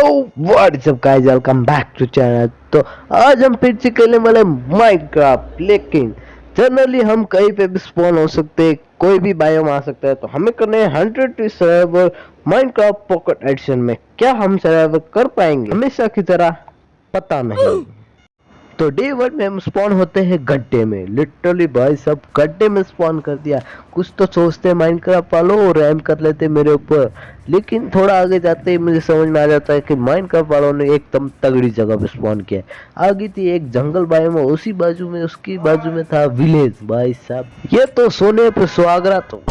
What's up guys, welcome back to channel. तो आज हम फिर से खेलने वाले माइनक्राफ्ट, लेकिन जनरली हम कहीं पे भी स्पॉन हो सकते हैं, कोई भी बायोम आ सकता है। तो हमें करने हैं 100 सर्वाइवर माइनक्राफ्ट पॉकेट एडिशन में। क्या हम सर्वाइवर कर पाएंगे हमेशा की तरह? पता नहीं। तो डे 1 में हम स्पॉन होते हैं गड्ढे में। लिटरली भाई सब गड्ढे में स्पॉन कर दिया। कुछ तो सोचते हैं माइनक्राफ्ट वालों और रैम कर लेते मेरे ऊपर, लेकिन थोड़ा आगे जाते ही मुझे समझ में आ जाता है कि माइनक्राफ्ट वालों ने एकदम तगड़ी जगह पे स्पॉन किया। आगे थी एक जंगल बायोम, उसी बाजू में उसकी बाजू में था विलेज। भाई साहब ये तो सोने पे सुहागरा। तो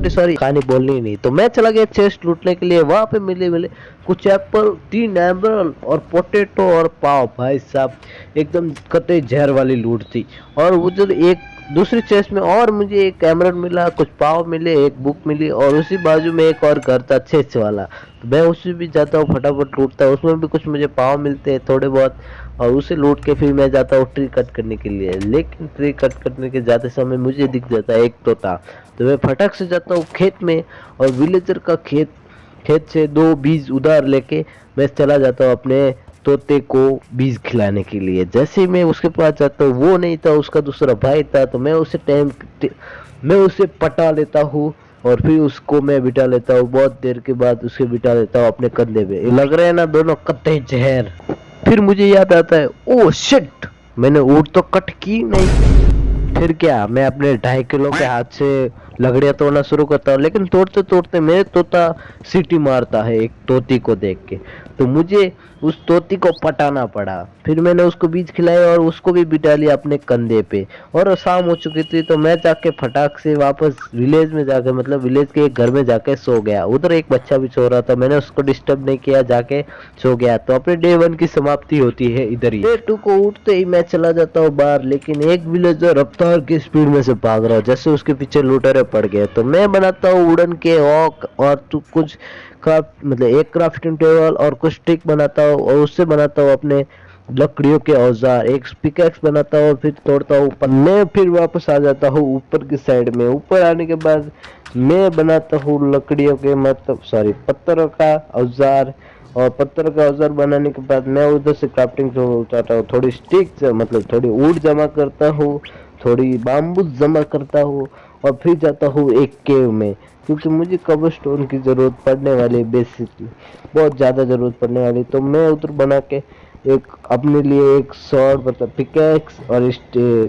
सॉरी कहानी बोलनी ही नहीं। तो मैं चला गया चेस्ट लूटने के लिए। वहां पे मिले कुछ एप्पल, 3 एम्बर और पोटैटो और पाव। भाई साहब एकदम कतई जहर वाली लूट थी। और उधर एक दूसरी चेस्ट में और मुझे एक एमरल्ड मिला, कुछ पाव मिले, एक बुक मिली, और उसी बाजू में एक और घर था 6 वाला। तो मैं उसी भी जाता हूँ, फटाफट लूटता हूँ। उसमें भी कुछ मुझे पाव मिलते हैं थोड़े बहुत, और उसे लूट के फिर मैं जाता हूँ ट्री कट करने के लिए। लेकिन ट्री कट करने के जाते समय मुझे दिख जाता है एक तोता। तो मैं फटक से जाता हूँ खेत में, और विलेजर का खेत से 2 बीज उधार लेके मैं चला जाता हूँ अपने तोते को बीज खिलाने के लिए। जैसे ही मैं उसके पास जाता हूँ, वो नहीं था, उसका दूसरा भाई था। तो मैं उसे पटा लेता हूँ और फिर उसको मैं बिठा लेता हूँ। बहुत देर के बाद उसे बिठा लेता हूँ अपने कंधे पे। लग रहे हैं ना दोनों कत्ते जहर। फिर मुझे याद आता है, ओ शिट, मैंने ऊँट तो कट की नहीं। फिर क्या, मैं अपने 2.5 किलो के हाथ से लगड़ियां तोड़ना शुरू करता हूँ। लेकिन तोड़ते तोड़ते मेरे तोता सीटी मारता है एक तोती को देख के। तो मुझे उस तोती को पटाना पड़ा। फिर मैंने उसको बीज खिलाए और उसको भी बिठा लिया अपने कंधे पे। और शाम हो चुकी थी, तो मैं जाके फटाक से वापस विलेज में जाके, मतलब विलेज के एक घर में जाके सो गया। उधर एक बच्चा भी सो रहा था, मैंने उसको डिस्टर्ब नहीं किया, जाके सो गया। तो अपने डे 1 की समाप्ति होती है इधर ही। डे 2 को उठते ही मैं चला जाता हूँ बाहर, लेकिन एक विलेजर रफ्तार की स्पीड में से भाग रहा है, जैसे उसके पीछे लुटेरे पड़ गए। तो मैं बनाता हूँ वुडन के ऑक और कुछ क्राफ्ट, मतलब एक क्राफ्टिंग टेबल और कुछ स्टिक बनाता हूँ, और उससे बनाता हूँ अपने लकड़ियों के औजार। एक पिकैक्स बनाता हूँ, फिर तोड़ता हूँ ऊपर। मैं फिर वापस आ जाता हूँ ऊपर की साइड में। ऊपर आने के बाद मैं बनाता हूँ लकड़ियों के, मतलब सॉरी, पत्थरों का औजार। और पत्थर का औजार बनाने के बाद मैं उधर से क्राफ्टिंग से उठाता हूँ, थोड़ी स्टिक, मतलब थोड़ी वुड जमा करता हूँ, थोड़ी बाम्बू जमा करता हूँ, और फिर जाता हूँ एक केव में, क्योंकि मुझे कबरस्टोन की जरूरत पड़ने वाली, बेसिकली बहुत ज्यादा जरूरत पड़ने वाली। तो मैं उधर बना के एक अपने लिए एक स्वॉर्ड, मतलब पिकैक्स और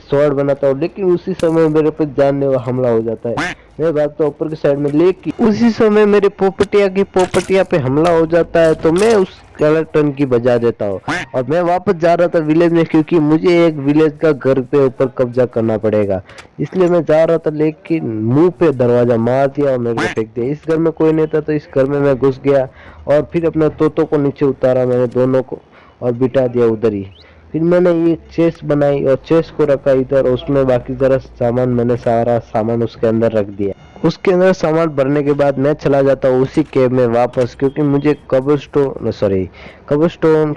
स्वॉर्ड बनाता हूँ। लेकिन उसी समय मेरे पे जानलेवा हमला हो जाता है। मैं भागता हूँ ऊपर की साइड में, लेकिन उसी समय मेरे पोपटिया पे हमला हो जाता है। तो मैं उस स्केलेटन की बजा देता हूँ, और मैं वापस जा रहा था विलेज में, क्योंकि मुझे एक विलेज का घर पे ऊपर कब्जा करना पड़ेगा। इसलिए मैं जा रहा था, लेकिन मुंह पे दरवाजा मार दिया और मेरे को फेंक दिया। इस घर में कोई नहीं था, तो इस घर में मैं घुस गया, और फिर अपने तोतों को नीचे उतारा मैंने दोनों को, और बिठा दिया उधर ही। फिर मैंने ये चेस्ट बनाई और चेस्ट को रखा इधर, उसमें बाकी जरा सामान, मैंने सारा सामान उसके अंदर रख दिया। उसके अंदर सामान भरने के बाद मैं चला जाता हूँ उसी केव में वापस, क्योंकि मुझे कबरस्टोन,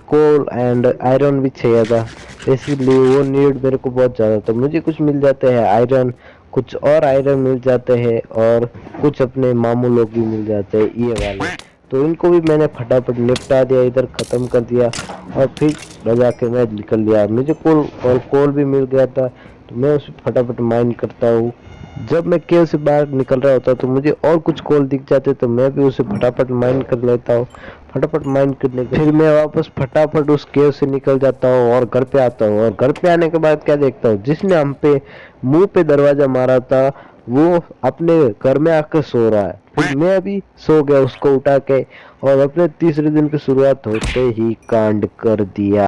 कोल एंड आयरन भी चाहिए था। इसलिए वो नीड मेरे को बहुत ज़्यादा था। मुझे कुछ मिल जाते हैं आयरन, कुछ और आयरन मिल जाते हैं, और कुछ अपने मामू लोग भी मिल जाते हैं ये वाले। तो इनको भी मैंने फटाफट निपटा दिया, इधर ख़त्म कर दिया, और फिर बजा के मैं निकल लिया। मुझे कोल भी मिल गया था, तो मैं उसे फटाफट माइन करता हूँ। जब मैं केव से बाहर निकल रहा होता तो मुझे और कुछ कोल दिख जाते, तो मैं भी उसे फटाफट माइन कर लेता हूँ। फटाफट माइन करने के फिर मैं वापस फटाफट उस केव से निकल जाता हूँ और घर पे आता हूँ। और घर पे आने के बाद क्या देखता हूँ, जिसने हम पे मुंह पे दरवाजा मारा था वो अपने घर में आकर सो रहा है। फिर मैं अभी सो गया उसको उठा के, और अपने तीसरे दिन की शुरुआत होते ही कांड कर दिया।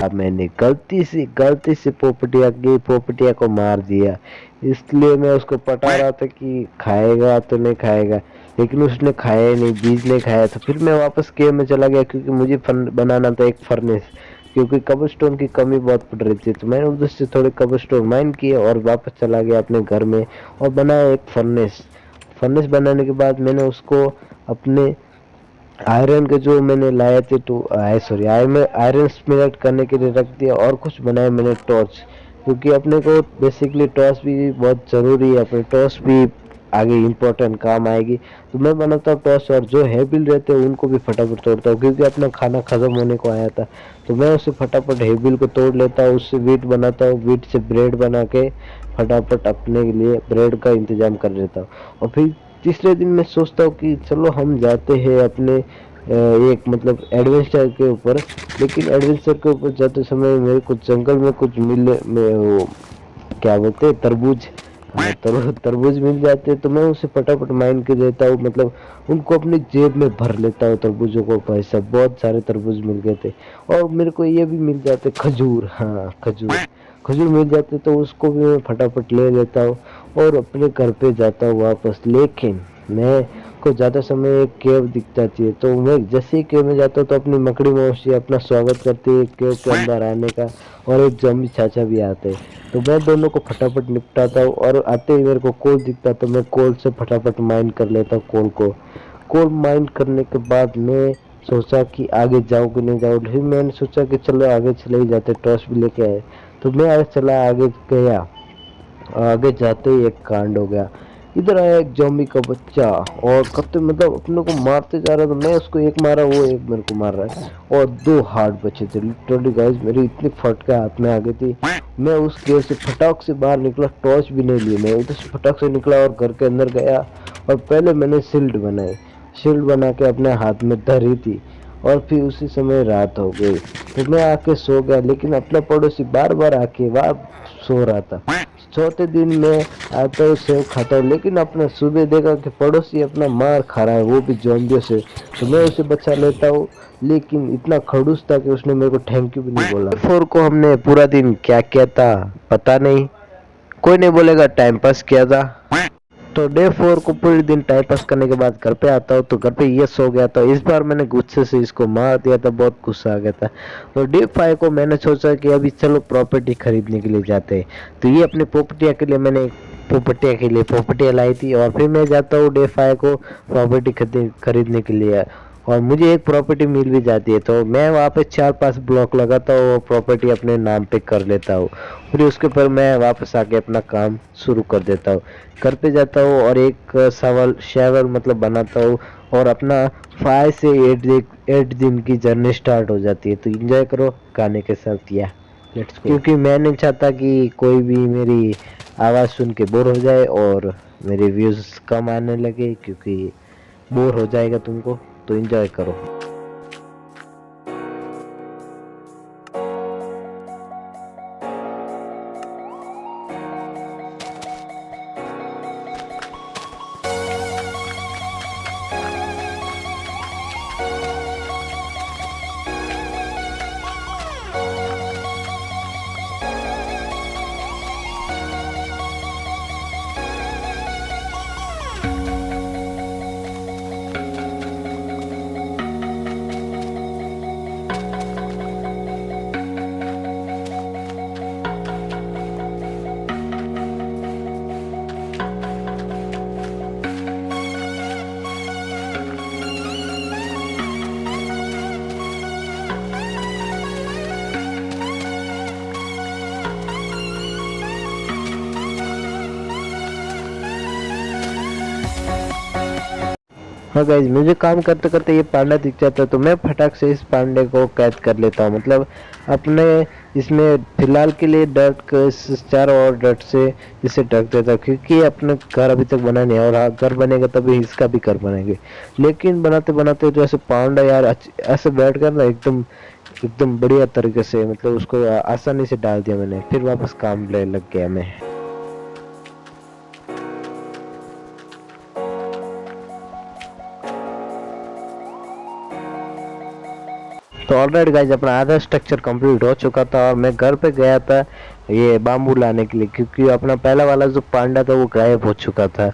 अब मैंने गलती से पोपटिया को मार दिया। इसलिए मैं उसको पटा रहा था कि खाएगा तो नहीं खाएगा, लेकिन उसने खाया ही नहीं, बीज नहीं खाया। तो फिर मैं वापस केव में चला गया, क्योंकि मुझे बनाना था एक फर्नेस, क्योंकि कबरस्टोन की कमी बहुत पड़ रही थी। तो मैंने उधर से थोड़े कबरस्टोन माइन किए और वापस चला गया अपने घर में, और बनाया एक फर्नेस बनाने के बाद मैंने उसको अपने आयरन के जो मैंने लाए थे, तो आयरन स्मेल्ट करने के लिए रख दिया। और कुछ बनाए मैंने टॉर्च, क्योंकि अपने को बेसिकली टॉर्च भी बहुत ज़रूरी है। अपने टॉर्च भी आगे इम्पोर्टेंट काम आएगी। तो मैं बनाता हूँ टॉस, और जो हेबिल रहते हैं उनको भी फटाफट तोड़ता हूँ, क्योंकि अपना खाना खत्म होने को आया था। तो मैं उसे फटाफट हेबिल को तोड़ लेता हूँ, उससे वीट बनाता हूँ, वीट से ब्रेड बना के फटाफट अपने लिए ब्रेड का इंतजाम कर लेता हूँ। और फिर तीसरे दिन मैं सोचता हूँ कि चलो हम जाते हैं अपने एक मतलब एडवेंचर के ऊपर। लेकिन एडवेंचर के ऊपर जाते समय मेरे को जंगल में कुछ वो क्या बोलते हैं, तरबूज, हाँ, तरबूज मिल जाते हैं। तो मैं उसे फटाफट माइन के देता हूँ, मतलब उनको अपनी जेब में भर लेता हूँ तरबूजों को। भाई साहब बहुत सारे तरबूज मिल गए थे। और मेरे को ये भी मिल जाते खजूर, हाँ खजूर, खजूर मिल जाते तो उसको भी मैं फटाफट ले लेता हूँ और अपने घर पे जाता हूँ वापस। लेकिन मैं को ज़्यादा समय एक केव दिख जाती है, तो मैं जैसे ही केव में जाता हूँ तो अपनी मकड़ी मौसी अपना स्वागत करती है केव के अंदर आने का, और एक जम्बी चाचा भी आते हैं। तो मैं दोनों को फटाफट निपटाता हूँ, और आते ही मेरे को कोल दिखता तो मैं कोल से फटाफट माइन कर लेता हूँ कोल को। कोल माइन करने के बाद मैं सोचा कि आगे जाऊँ कि नहीं जाऊँ। फिर मैंने सोचा कि चलो आगे चले ही जाते, टॉर्च भी लेके आए। तो मैं आगे चला, आगे गया, आगे जाते ही एक कांड हो गया। इधर आया एक जॉम्बी का बच्चा, और कत्ते मतलब अपने को मारते जा रहा था। मैं उसको एक मारा, वो एक मेरे को मार रहा है, और दो हार्ट बचे थे। लिटरली गाइस मेरी इतनी फटका हाथ में आ गई थी। मैं उस गेट से फटाक से बाहर निकला, टॉर्च भी नहीं ली, मैं उधर से फटाक से निकला और घर के अंदर गया। और पहले मैंने शील्ड बनाई, शील्ड बना के अपने हाथ में धरी थी, और फिर उसी समय रात हो गई। तो मैं आके सो गया, लेकिन अपना पड़ोसी बार बार आके वहाँ सो रहा था। चौथे दिन में आता हूँ, सेव खाता हूँ, लेकिन अपना सुबह देखा कि पड़ोसी अपना मार खा रहा है, वो भी जोम्बियों से। तो मैं उसे बचा लेता हूँ, लेकिन इतना खड़ूस था कि उसने मेरे को थैंक यू भी नहीं बोला। फोर को हमने पूरा दिन क्या किया था पता नहीं, कोई नहीं बोलेगा टाइम पास किया था। तो डे 4 को पूरे दिन टाइम पास करने के बाद घर पे आता हूँ, तो घर पे ये सो गया था। इस बार मैंने गुस्से से इसको मार दिया था, बहुत गुस्सा आ गया था। तो डे 5 को मैंने सोचा कि अभी चलो प्रॉपर्टी खरीदने के लिए जाते हैं। तो ये अपनी प्रॉपर्टियाँ के लिए मैंने प्रॉपर्टियाँ लाई थी, और फिर मैं जाता हूँ डे 5 को प्रॉपर्टी खरीदने के लिए। और मुझे एक प्रॉपर्टी मिल भी जाती है, तो मैं वहाँ पे 4-5 ब्लॉक लगाता हूँ, वो प्रॉपर्टी अपने नाम पे कर लेता हूँ। फिर उसके ऊपर मैं वापस आके अपना काम शुरू कर देता हूँ। घर पे जाता हूँ और एक शेवर मतलब बनाता हूँ, और अपना 5 से 8 दिन की जर्नी स्टार्ट हो जाती है। तो एंजॉय करो गाने के साथ, या लेट्स गो। क्योंकि मैं नहीं चाहता कि कोई भी मेरी आवाज़ सुन के बोर हो जाए और मेरे व्यूज़ कम आने लगे, क्योंकि बोर हो जाएगा तुमको। तो एंजॉय करो। हाँ गाइज, मुझे काम करते करते ये पांडा दिख जाता है, तो मैं फटाक से इस पांडे को कैद कर लेता हूँ। मतलब अपने इसमें फिलहाल के लिए डर्ट के चारों ओर डर्ट से इसे ढक देता हूँ, क्योंकि अपने घर अभी तक बना नहीं है, और हाँ घर बनेगा तभी इसका भी घर बनेंगे। लेकिन बनाते बनाते जो ऐसे पांडा यार ऐसे बैठ कर ना एकदम एकदम बढ़िया तरीके से, मतलब उसको आसानी से डाल दिया मैंने। फिर वापस काम लग गया मैं। तो ऑलरेडी गाइज अपना आधा स्ट्रक्चर कंप्लीट हो चुका था, और मैं घर पे गया था ये बाम्बू लाने के लिए, क्योंकि अपना पहला वाला जो पांडा था वो गायब हो चुका था,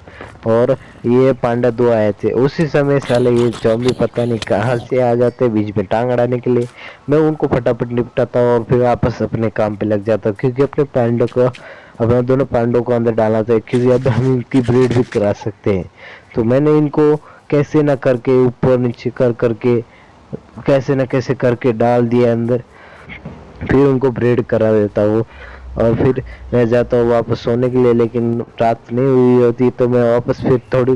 और ये पांडा 2 आए थे। उसी समय साले ये जॉम्बी पता नहीं कहाँ से आ जाते बीच में टांग अड़ाने के लिए। मैं उनको फटाफट निपटाता हूँ और फिर वापस अपने काम पे लग जाता हूँ, क्योंकि अपने पांडों को, अपने दोनों पांडों को अंदर डालना था, क्योंकि अब हम इनकी ब्रीड भी करा सकते हैं। तो मैंने इनको कैसे ना करके ऊपर नीचे कर करके कैसे न कैसे करके डाल दिया अंदर, फिर उनको ब्रीड करा देता हूँ। और फिर मैं जाता हूँ वापस सोने के लिए, लेकिन रात नहीं हुई होती तो मैं वापस फिर थोड़ी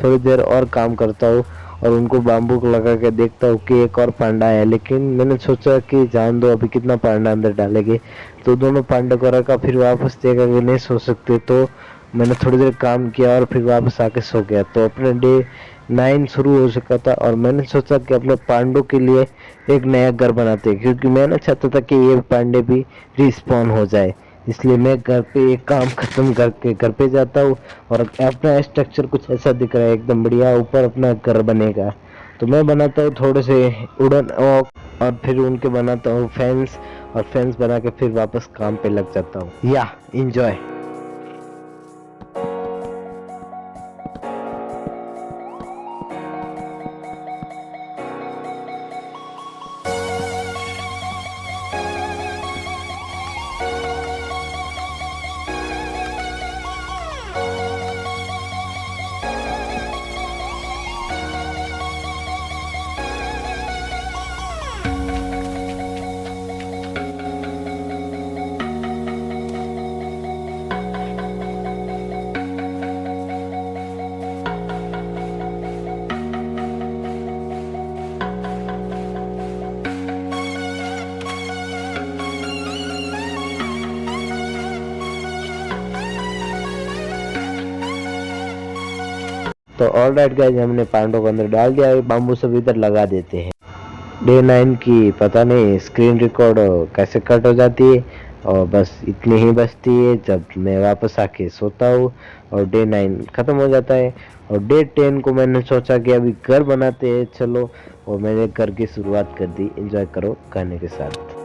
थोड़ी देर और काम करता हूँ और उनको बाम्बू को लगा के देखता हूँ कि एक और पांडा है। लेकिन मैंने सोचा कि जान दो, अभी कितना पांडा अंदर डालेंगे। तो दोनों पांडा को रखा, फिर वापस देखा कि नहीं सो सकते, तो मैंने थोड़ी देर काम किया और फिर वापस आके सो गया। तो अपने डे 9 शुरू हो चुका था और मैंने सोचा कि अपने पांडों के लिए एक नया घर बनाते हैं, क्योंकि मैं ना चाहता था कि ये पांडे भी रिस्पॉन हो जाए। इसलिए मैं घर पे एक काम खत्म करके घर पे जाता हूँ और अपना स्ट्रक्चर कुछ ऐसा दिख रहा है एकदम बढ़िया, ऊपर अपना घर बनेगा। तो मैं बनाता हूँ थोड़े से वुडन ऑक और फिर उनके बनाता हूँ फेंस, और फेंस बना के फिर वापस काम पे लग जाता हूँ। या इंजॉय। तो ऑल राइट गाइस, हमने पांडों को अंदर डाल दिया, बाम्बू सब इधर लगा देते हैं। डे 9 की पता नहीं स्क्रीन रिकॉर्ड कैसे कट हो जाती है, और बस इतनी ही बचती है जब मैं वापस आके सोता हूँ और डे 9 खत्म हो जाता है। और डे 10 को मैंने सोचा कि अभी घर बनाते हैं, चलो, और मैंने घर की शुरुआत कर दी। एंजॉय करो गाने के साथ।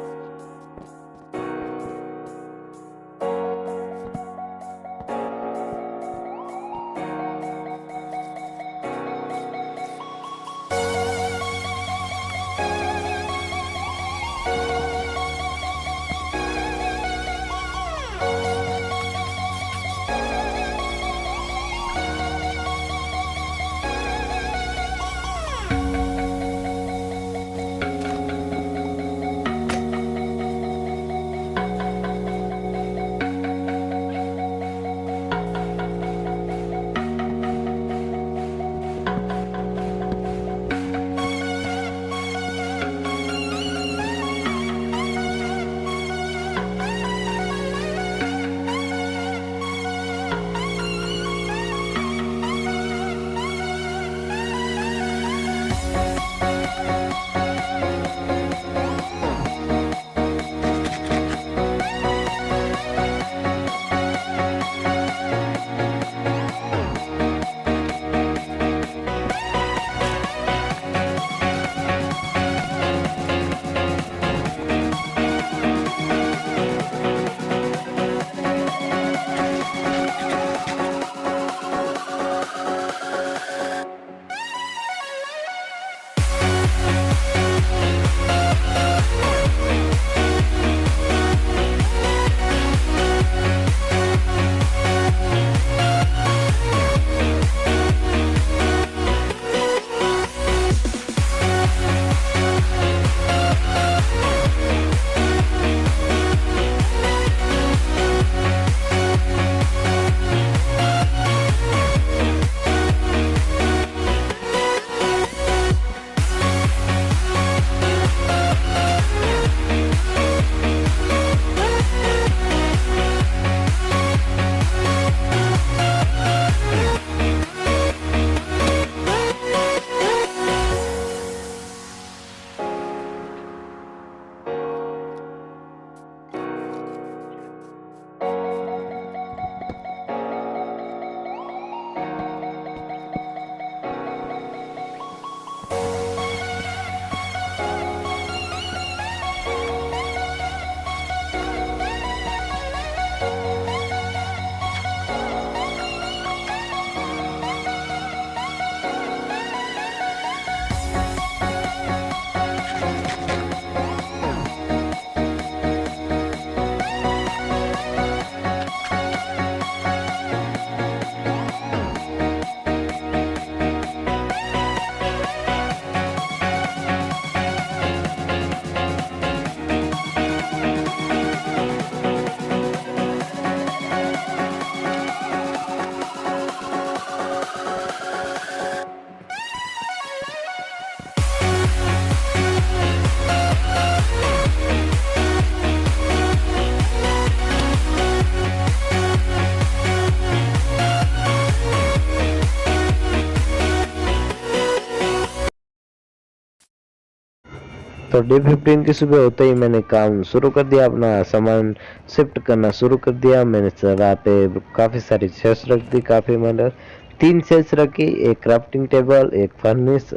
तो डे 15 की सुबह होते ही मैंने काम शुरू कर दिया, अपना सामान शिफ्ट करना शुरू कर दिया। मैंने रात पे काफ़ी सारी चेयर्स रख दी, काफ़ी मतलब 3 चेयर्स रखी, एक क्राफ्टिंग टेबल, एक फर्नेस,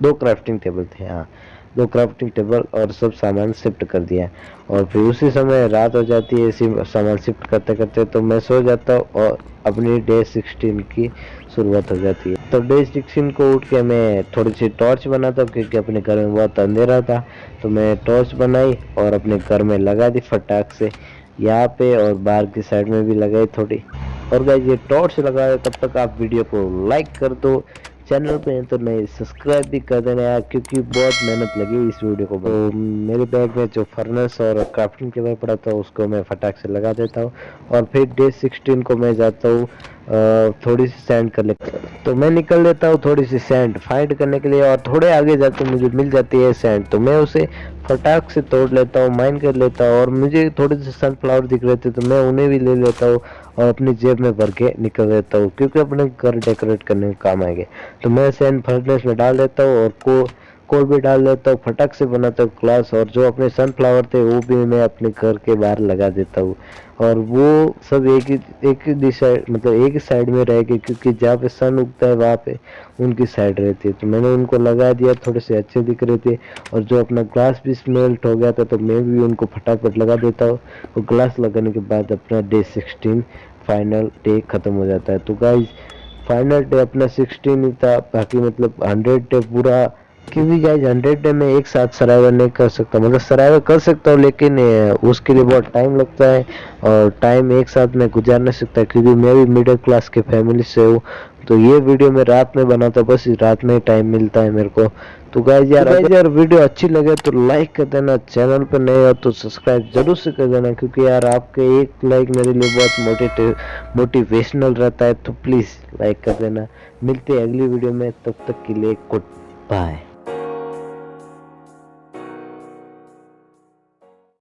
2 क्राफ्टिंग टेबल थे, हाँ 2 क्राफ्टिंग टेबल, और सब सामान शिफ्ट कर दिया। और फिर उसी समय रात हो जाती है इसी सामान शिफ्ट करते करते, तो मैं सो जाता हूँ और अपनी डे 16 की शुरुआत हो जाती है। तो डे 16 को उठ के मैं थोड़ी सी टॉर्च बनाता हूँ, क्योंकि अपने घर में बहुत अंधेरा था। तो मैं टॉर्च बनाई और अपने घर में लगा दी फटाक से, यहाँ पे और बाहर की साइड में भी लगाई थोड़ी। और गाइस ये टॉर्च लगा है, तब तक आप वीडियो को लाइक कर दो, चैनल पे हैं तो नहीं सब्सक्राइब भी कर देना यार, क्योंकि बहुत मेहनत लगी इस वीडियो को। तो मेरे बैग में जो फर्नेस और क्राफ्टिंग टेबल पड़ा था उसको मैं फटाक से लगा देता हूँ। और फिर डे 16 को मैं जाता हूँ थोड़ी सी सैंड कर लेता हूँ। तो मैं निकल लेता हूँ थोड़ी सी सैंड फाइंड करने के लिए, और थोड़े आगे जाते मुझे मिल जाती है सैंड, तो मैं उसे फटाक से तोड़ लेता हूँ, माइन कर लेता हूँ। और मुझे थोड़े से सनफ्लावर दिख रहे थे तो मैं उन्हें भी ले लेता हूँ और अपनी जेब में भर के निकल लेता हूँ, क्योंकि अपने घर डेकोरेट करने में काम आएंगे। तो मैं सैंड फर्नेस में डाल देता हूँ और कोल भी डाल देता हूँ, फटाक से बनाता हूँ क्लास। और जो अपने सनफ्लावर थे वो भी मैं अपने घर के बाहर लगा देता हूँ, और वो सब एक ही दिशा मतलब एक ही साइड में रहेगी, क्योंकि जहाँ पे सन उगता है वहाँ पे उनकी साइड रहती है। तो मैंने उनको लगा दिया, थोड़े से अच्छे दिख रहे थे। और जो अपना ग्लास भी स्मेल्ट हो गया था तो मैं भी उनको फटाफट लगा देता हूँ, और ग्लास लगाने के बाद अपना डे 16 फाइनल डे खत्म हो जाता है। तो गाइज फाइनल डे अपना 16 ही था, बाकी मतलब 100 डे पूरा, क्योंकि गाइज 100 डे में एक साथ सर्वाइवर नहीं कर सकता, मतलब सर्वाइवर कर सकता हूँ लेकिन उसके लिए बहुत टाइम लगता है, और टाइम एक साथ में गुजार नहीं सकता, क्योंकि मैं भी मिडिल क्लास के फैमिली से हूँ। तो ये वीडियो मैं रात में बनाता, बस रात में ही टाइम मिलता है मेरे को। तो गाइज यार वीडियो अच्छी लगे तो लाइक कर देना, चैनल पर नए हो तो सब्सक्राइब जरूर से कर देना, क्योंकि यार आपके एक लाइक मेरे लिए बहुत मोटिवेशनल रहता है। तो प्लीज़ लाइक कर देना। मिलते हैं अगली वीडियो में, तब तक के लिए गुड बाय।